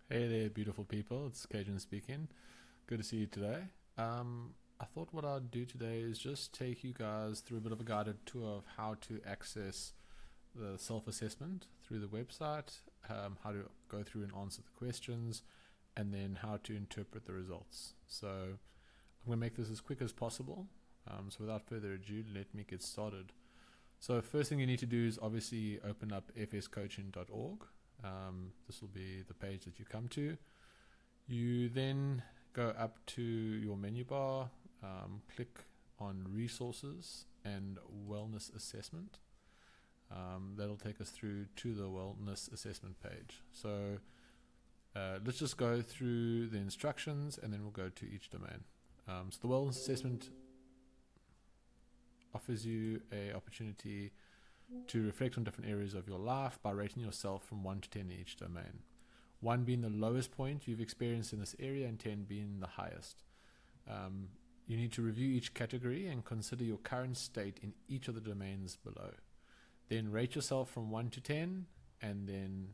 Hey there, beautiful people. It's Cajun speaking. Good to see you today. I thought what I'd do today is just take you guys through a bit of a guided tour of how to access the self assessment through the website, how to go through and answer the questions, and then how to interpret the results. So, I'm going to make this as quick as possible. So, without further ado, let me get started. So, first thing you need to do is obviously open up fscoaching.org. This will be the page that you come to. You then go up to your menu bar, click on resources and wellness assessment. That'll take us through to the wellness assessment page. So let's just go through the instructions and then we'll go to each domain. So the wellness assessment offers you an opportunity to reflect on different areas of your life by rating yourself from 1 to 10 in each domain. 1 being the lowest point you've experienced in this area and 10 being the highest. You need to review each category and consider your current state in each of the domains below. Then rate yourself from 1 to 10 and then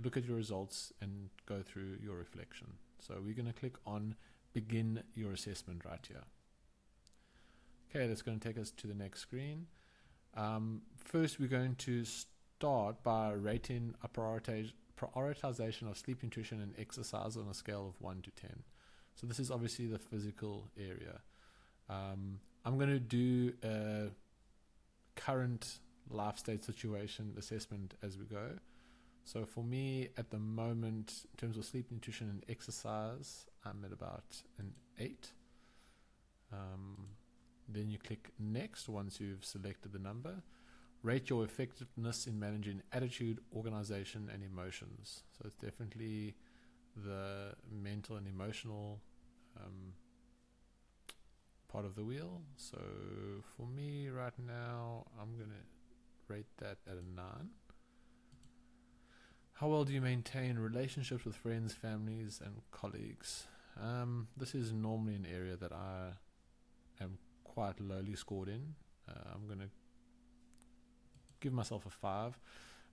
look at your results and go through your reflection. So we're going to click on begin your assessment right here. Okay, that's going to take us to the next screen. First, we're going to start by rating a prioritization of sleep, nutrition, and exercise on a scale of 1 to 10. So this is obviously the physical area. I'm going to do a current life state situation assessment as we go. So for me, at the moment, in terms of sleep, nutrition, and exercise, I'm at about an 8. Then you click next once you've selected the number. Rate your effectiveness in managing attitude, organization, and emotions. So it's definitely the mental and emotional part of the wheel. So for me right now, I'm going to rate that at a 9. How well do you maintain relationships with friends, families, and colleagues? This is normally an area that I am quite lowly scored in. I'm going to give myself a 5.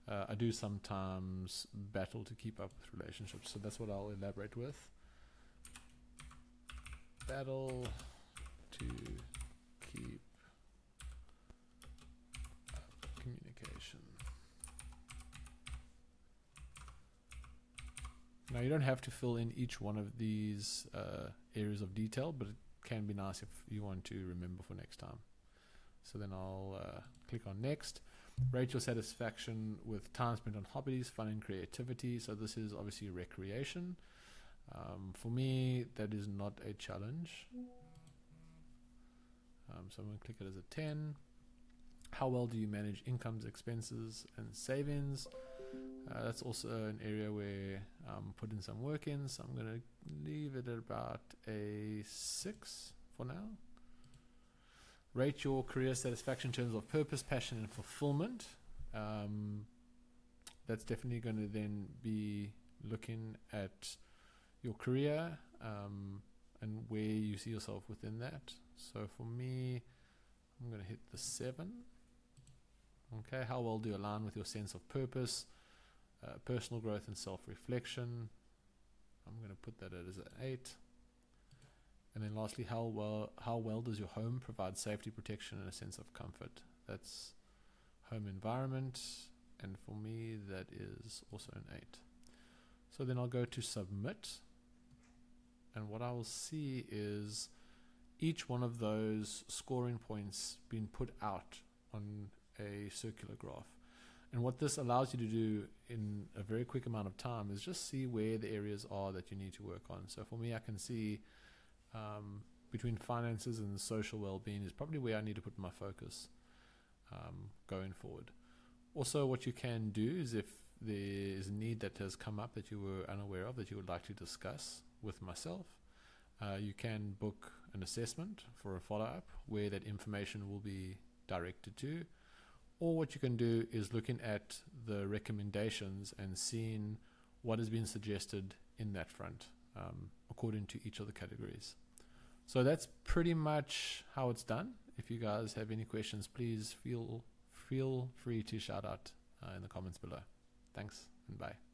I do sometimes battle to keep up with relationships, so that's what I'll elaborate with. Battle to keep up communication. Now, you don't have to fill in each one of these areas of detail, but it can be nice if you want to remember for next time. So then I'll click on next. Rate your satisfaction with time spent on hobbies, fun, and creativity. So this is obviously recreation. For me, that is not a challenge. So I'm going to click it as a 10. How well do you manage incomes, expenses, and savings? That's also an area where I'm putting some work in, so I'm going to leave it at about a 6 for now. Rate your career satisfaction in terms of purpose, passion, and fulfillment. That's definitely going to then be looking at your career and where you see yourself within that. So for me, I'm going to hit the 7. Okay, how well do you align with your sense of purpose, personal growth, and self-reflection? I'm going to put that as an 8. And then lastly, how well does your home provide safety, protection, and a sense of comfort? That's home environment, and for me that is also an 8. So then I'll go to submit, and what I will see is each one of those scoring points being put out on a circular graph. And what this allows you to do in a very quick amount of time is just see where the areas are that you need to work on. So for me, I can see between finances and social well-being is probably where I need to put my focus going forward. Also, what you can do is if there is a need that has come up that you were unaware of that you would like to discuss with myself, you can book an assessment for a follow-up where that information will be directed to. Or what you can do is looking at the recommendations and seeing what has been suggested in that front according to each of the categories. So that's pretty much how it's done. If you guys have any questions, please feel free to shout out in the comments below. Thanks and bye.